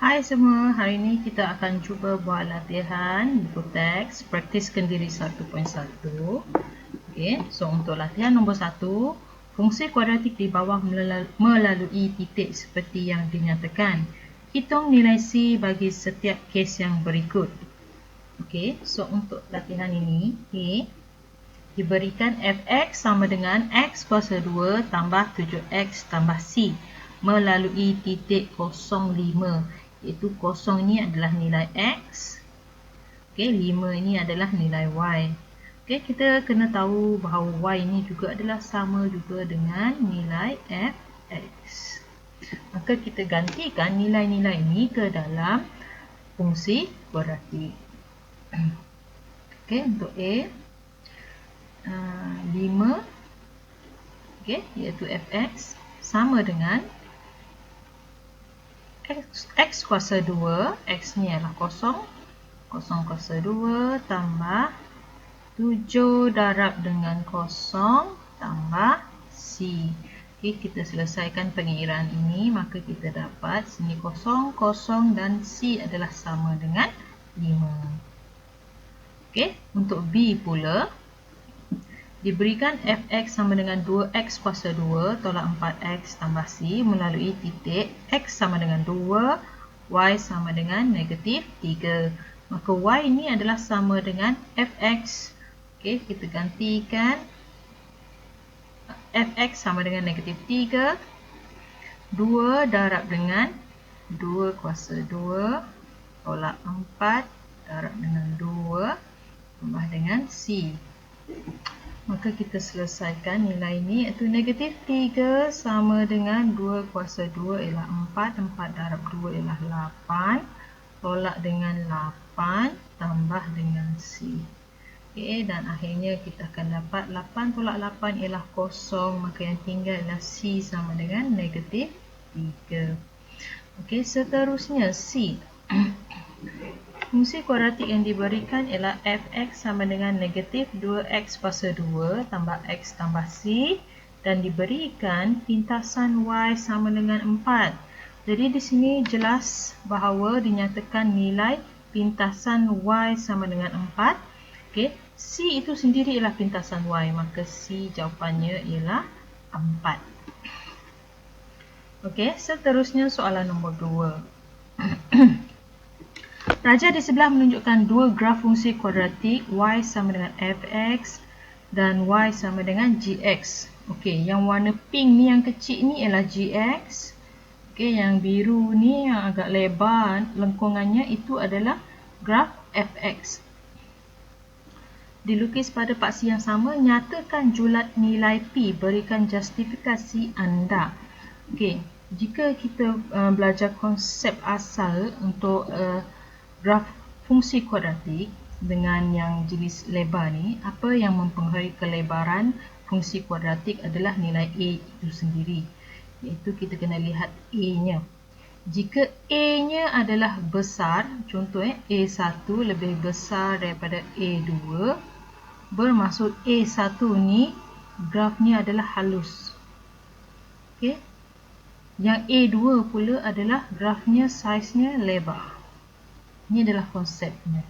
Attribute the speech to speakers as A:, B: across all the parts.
A: Hai semua, hari ini kita akan cuba buat latihan buku teks Praktis Kendiri 1.1. Okey, so untuk latihan nombor 1, fungsi kuadratik di bawah melalui titik seperti yang dinyatakan. Hitung nilai C bagi setiap kes yang berikut. Okey, so untuk latihan ini, diberikan fx sama dengan x kuasa 2 tambah 7x tambah c melalui titik 05, iaitu 0 ini adalah nilai x, okay, 5 ini adalah nilai y. Okay, kita kena tahu bahawa y ini juga adalah sama juga dengan nilai fx. Maka kita gantikan nilai-nilai ini ke dalam fungsi kuadratik. Okay, untuk A 5, okay, iaitu fx sama dengan x kuasa 2, x ni adalah 0 kuasa 2 tambah 7 darab dengan 0 tambah c. Okay, kita selesaikan pengiraan ini, maka kita dapat sini 0, 0 dan c adalah sama dengan 5. Okay, untuk B pula, diberikan fx sama dengan 2x kuasa 2 tolak 4x tambah c melalui titik x sama dengan 2, y sama dengan negatif 3. Maka y ini adalah sama dengan fx. Okey, kita gantikan fx sama dengan negatif 3. 2 darab dengan 2 kuasa 2 tolak 4 darab dengan 2 tambah dengan c. Maka kita selesaikan nilai ini, iaitu negatif 3 sama dengan 2 kuasa 2 ialah 4, 4 darab 2 ialah 8, tolak dengan 8 tambah dengan c. Okay, dan akhirnya kita akan dapat 8 tolak 8 ialah 0, maka yang tinggal ialah c sama dengan negatif 3. Okay, seterusnya c. Fungsi kuadratik yang diberikan ialah fx sama dengan negatif 2x kuasa 2 tambah x tambah c dan diberikan pintasan y sama dengan 4. Jadi di sini jelas bahawa dinyatakan nilai pintasan y sama dengan 4. Okey, c itu sendiri ialah pintasan y, maka c jawapannya ialah 4. Okey, seterusnya soalan nombor 2. Raja di sebelah menunjukkan dua graf fungsi kuadratik y sama dengan fx dan y sama dengan gx. Okey, yang warna pink ni yang kecil ni ialah gx. Okey, yang biru ni yang agak lebar lengkungannya itu adalah graf fx. Dilukis pada paksi yang sama, nyatakan julat nilai p, berikan justifikasi anda. Okey, jika kita belajar konsep asal untuk graf fungsi kuadratik dengan yang jenis lebar ni, apa yang mempengaruhi kelebaran fungsi kuadratik adalah nilai A itu sendiri. Iaitu kita kena lihat A-nya. Jika A-nya adalah besar, contoh A1 lebih besar daripada A2, bermaksud A1 ni graf ni adalah halus. Okey. Yang A2 pula adalah grafnya saiznya lebar. Ini adalah konsepnya.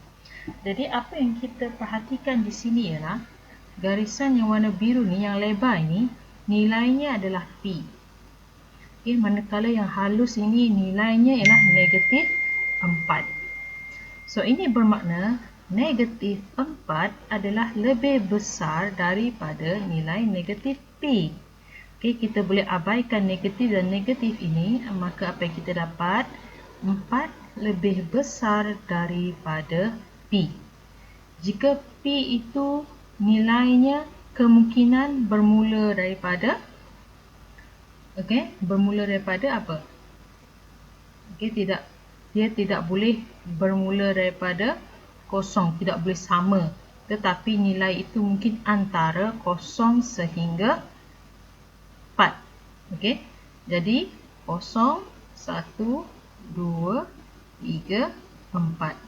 A: Jadi apa yang kita perhatikan di sini ialah garisan yang warna biru ni, yang lebar ini, nilainya adalah P. Okay, manakala yang halus ini nilainya ialah negatif 4. So ini bermakna negatif 4 adalah lebih besar daripada nilai negatif P. Okay, kita boleh abaikan negatif dan negatif ini, maka apa yang kita dapat? 4 lebih besar daripada P. Jika P itu nilainya kemungkinan bermula daripada bermula daripada apa? Dia tidak boleh bermula daripada 0, tidak boleh sama. Tetapi nilai itu mungkin antara 0 sehingga 4. Okey. Jadi 0, 1, 2, 3, 4.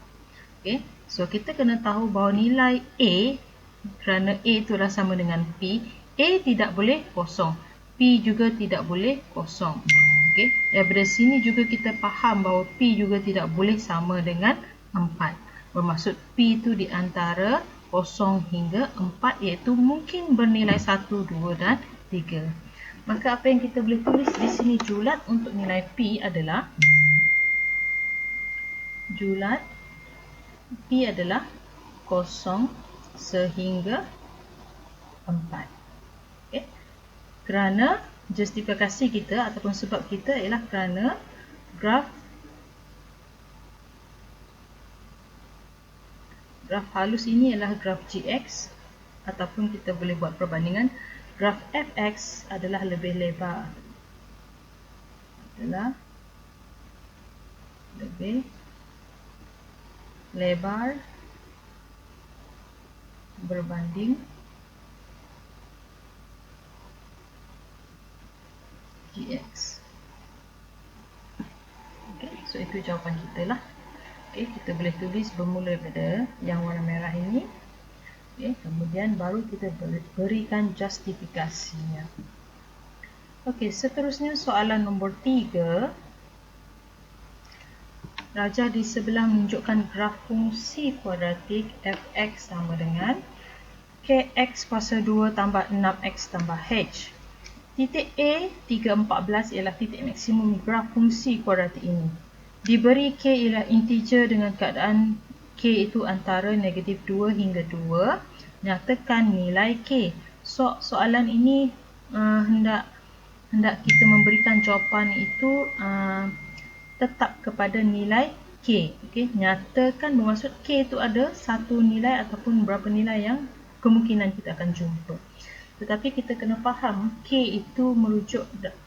A: Okey, so kita kena tahu bahawa nilai A, kerana A itu adalah sama dengan P, A tidak boleh kosong, P juga tidak boleh kosong. Okey, daripada sini juga kita faham bahawa P juga tidak boleh sama dengan 4. Bermaksud P itu di antara 0 hingga 4, iaitu mungkin bernilai 1, 2 dan 3. Maka apa yang kita boleh tulis di sini, julat untuk nilai P adalah julat P adalah 0 sehingga 4. Okay. Kerana justifikasi kita ataupun sebab kita ialah kerana graf halus ini adalah graf GX, ataupun kita boleh buat perbandingan graf FX adalah lebih lebar, berbanding GX. Okay, so itu jawapan kita lah. Okay, kita boleh tulis bermula daripada yang warna merah ini. Okay, kemudian baru kita berikan justifikasinya. Okay, seterusnya soalan nombor 3. Raja di sebelah menunjukkan graf fungsi kuadratik fx sama dengan kx kuasa 2 tambah 6x tambah h. Titik A 3,14 ialah titik maksimum graf fungsi kuadratik ini. Diberi K ialah integer dengan keadaan K itu antara negatif 2 hingga 2. Nyatakan nilai K. Soalan ini hendak kita memberikan jawapan itu tetap kepada nilai K. Okay? Nyatakan bermaksud K itu ada satu nilai ataupun berapa nilai yang kemungkinan kita akan jumpa. Tetapi kita kena faham K itu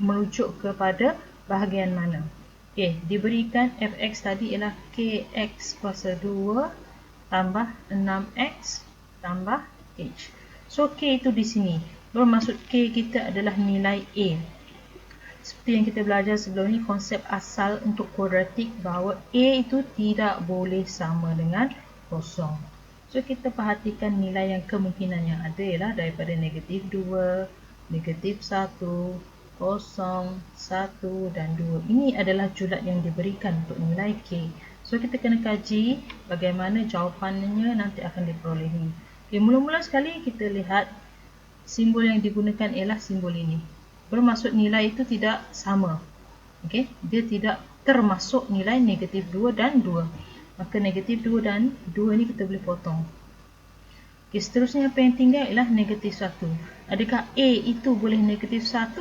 A: merujuk kepada bahagian mana. Okay, diberikan fx tadi ialah kx kuasa 2 tambah 6x tambah h. So K itu di sini. Bermaksud K kita adalah nilai A. Seperti yang kita belajar sebelum ni, konsep asal untuk kuadratik bahawa A itu tidak boleh sama dengan 0. So kita perhatikan nilai yang kemungkinan yang ada ialah daripada negatif 2, negatif 1, 0, 1 dan 2. Ini adalah julat yang diberikan untuk nilai K. So kita kena kaji bagaimana jawapannya nanti akan diperolehi. Okay, mula-mula sekali kita lihat simbol yang digunakan ialah simbol ini. Bermaksud nilai itu tidak sama. Okay, dia tidak termasuk nilai negatif 2 dan 2. Maka negatif 2 dan 2 ini kita boleh potong. Okay, seterusnya apa yang tinggal ialah negatif 1. Adakah A itu boleh negatif 1?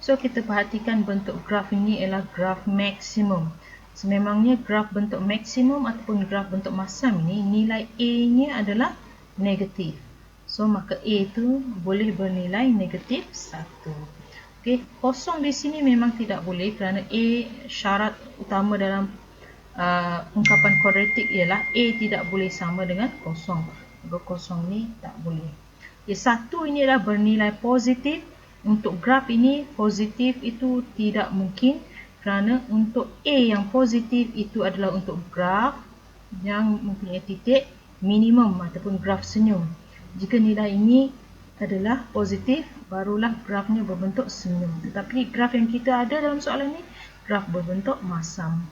A: So kita perhatikan bentuk graf ini ialah graf maksimum. Sememangnya graf bentuk maksimum ataupun graf bentuk masam ini, nilai A-nya adalah negatif. So maka A itu boleh bernilai negatif 1. Okay, kosong di sini memang tidak boleh kerana A, syarat utama dalam ungkapan kuadratik ialah A tidak boleh sama dengan kosong. Kosong ni tak boleh. Okay, 1 ini adalah bernilai positif. Untuk graf ini positif itu tidak mungkin kerana untuk A yang positif itu adalah untuk graf yang mempunyai titik minimum ataupun graf senyum. Jika nilai ini adalah positif, barulah grafnya berbentuk senyum. Tetapi graf yang kita ada dalam soalan ini, graf berbentuk masam.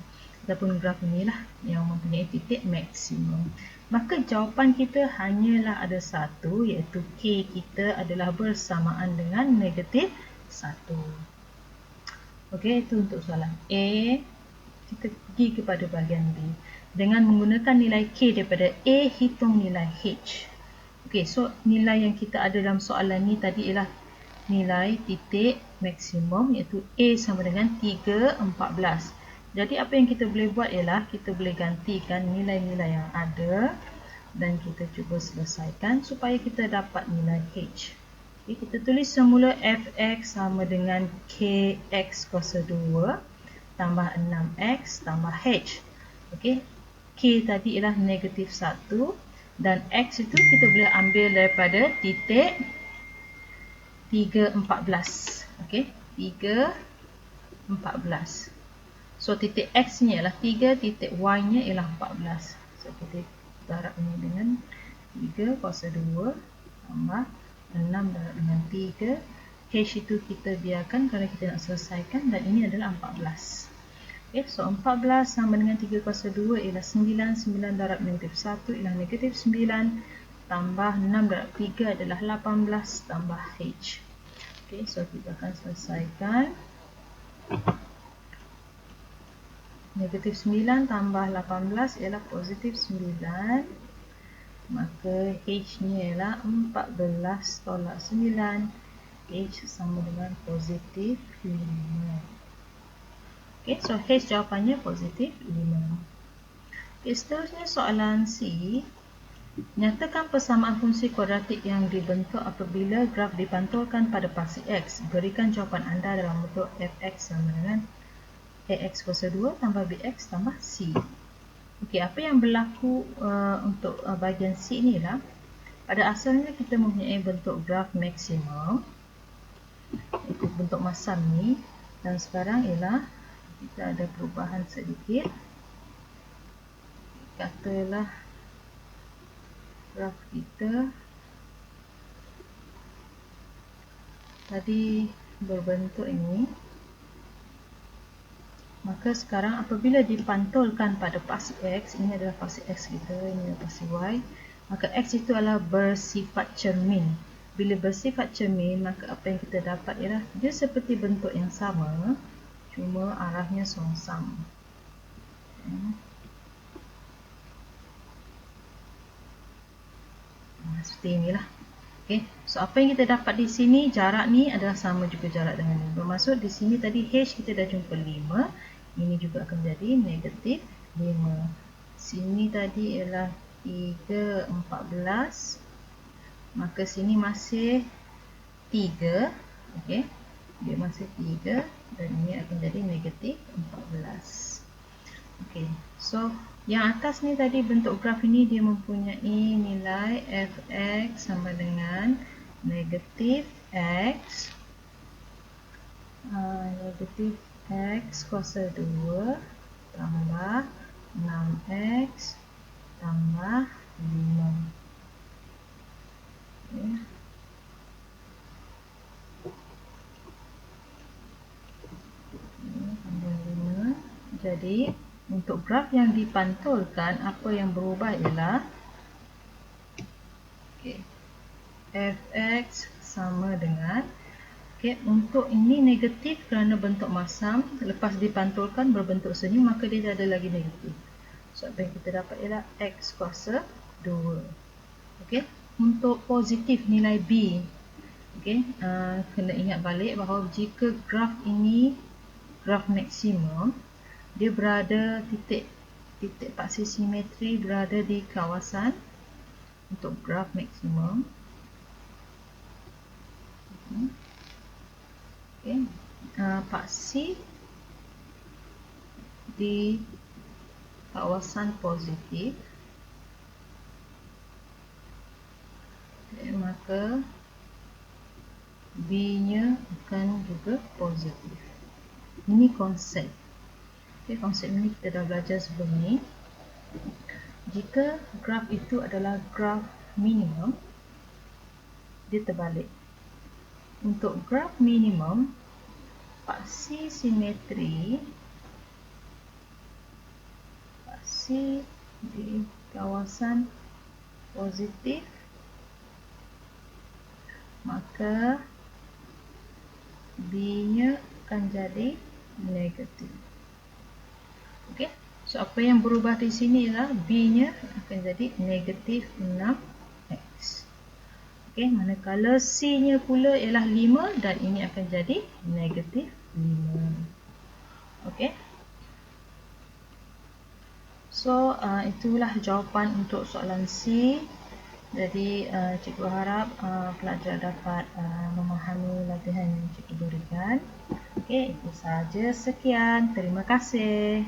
A: Ataupun graf inilah yang mempunyai titik maksimum. Maka jawapan kita hanyalah ada satu, iaitu K kita adalah bersamaan dengan negatif 1. Okey, itu untuk soalan A. Kita pergi kepada bahagian B. Dengan menggunakan nilai K daripada A, hitung nilai H. Okey, so nilai yang kita ada dalam soalan ni tadi ialah nilai titik maksimum, iaitu A sama dengan 3,14. Jadi apa yang kita boleh buat ialah kita boleh gantikan nilai-nilai yang ada dan kita cuba selesaikan supaya kita dapat nilai H. Okay, kita tulis semula fx sama dengan kx kuasa 2 tambah 6x tambah h. Okay, k tadi ialah negatif 1 dan x itu kita boleh ambil daripada titik 3,14. Okay, 3,14. So titik x nya ialah 3, titik y nya ialah 14. So kita darab ini dengan 3 kuasa 2 tambah 6 darab dengan 3. H itu kita biarkan kerana kita nak selesaikan, dan ini adalah 14. Okay, so 14 sama dengan 3 kuasa 2 ialah 9. 9 darab negatif 1 ialah negatif 9. Tambah 6 darab 3 adalah 18 tambah H. Okay, so kita akan selesaikan. Negatif 9 tambah 18 ialah positif 9. Maka H-nya ialah 14 tolak 9. H sama dengan positif 5. Okay, so H jawapannya positif 5. Okay, seterusnya soalan C. Nyatakan persamaan fungsi kuadratik yang dibentuk apabila graf dipantulkan pada pasti X. Berikan jawapan anda dalam bentuk Fx sama dengan Ax kuasa 2 tambah Bx tambah C. Okey, apa yang berlaku untuk bahagian C ni lah. Pada asalnya kita mempunyai bentuk graf maksimum. Itu bentuk masam ni. Dan sekarang ialah kita ada perubahan sedikit. Katalah graf kita tadi berbentuk ini. Maka sekarang apabila dipantulkan pada pasti X, ini adalah pasti X kita, ini adalah pasti Y, maka X itu adalah bersifat cermin. Bila bersifat cermin, maka apa yang kita dapat ialah dia seperti bentuk yang sama, cuma arahnya songsam. Seperti inilah. Okay. So apa yang kita dapat di sini, jarak ni adalah sama juga jarak dengan ni. Bermaksud di sini tadi H kita dah jumpa 5. Ini juga akan jadi negatif 5. Sini tadi ialah 3, 14. Maka sini masih 3. Okay. Dia masih 3. Dan ini akan jadi negatif 14. Okay. So yang atas ni tadi bentuk graf ini dia mempunyai nilai Fx sama dengan negatif X negatif X kuasa 2 tambah 6X tambah 5. Okay. Tambah 5. Jadi untuk graf yang dipantulkan, apa yang berubah ialah Fx sama dengan untuk ini negatif kerana bentuk masam. Lepas dipantulkan berbentuk senyum, maka dia ada lagi negatif. So apa yang kita dapat ialah X kuasa 2. Untuk positif nilai B, kena ingat balik bahawa jika graf ini graf maksimum, dia berada titik paksi simetri berada di kawasan untuk graf maksimum. Paksi di kawasan positif. Maka B-nya akan juga positif. Ini konsep. Konsep ini kita dah belajar sebelum ni. Jika graf itu adalah graf minimum, dia terbalik. Untuk graf minimum, paksi simetri paksi di kawasan positif, maka B-nya akan jadi negatif. So apa yang berubah di sini ialah B-nya akan jadi negatif 6X. Manakala C-nya pula ialah 5 dan ini akan jadi negatif 5. So itulah jawapan untuk soalan C. Jadi cikgu harap pelajar dapat memahami latihan yang cikgu berikan. Itu sahaja. Sekian. Terima kasih.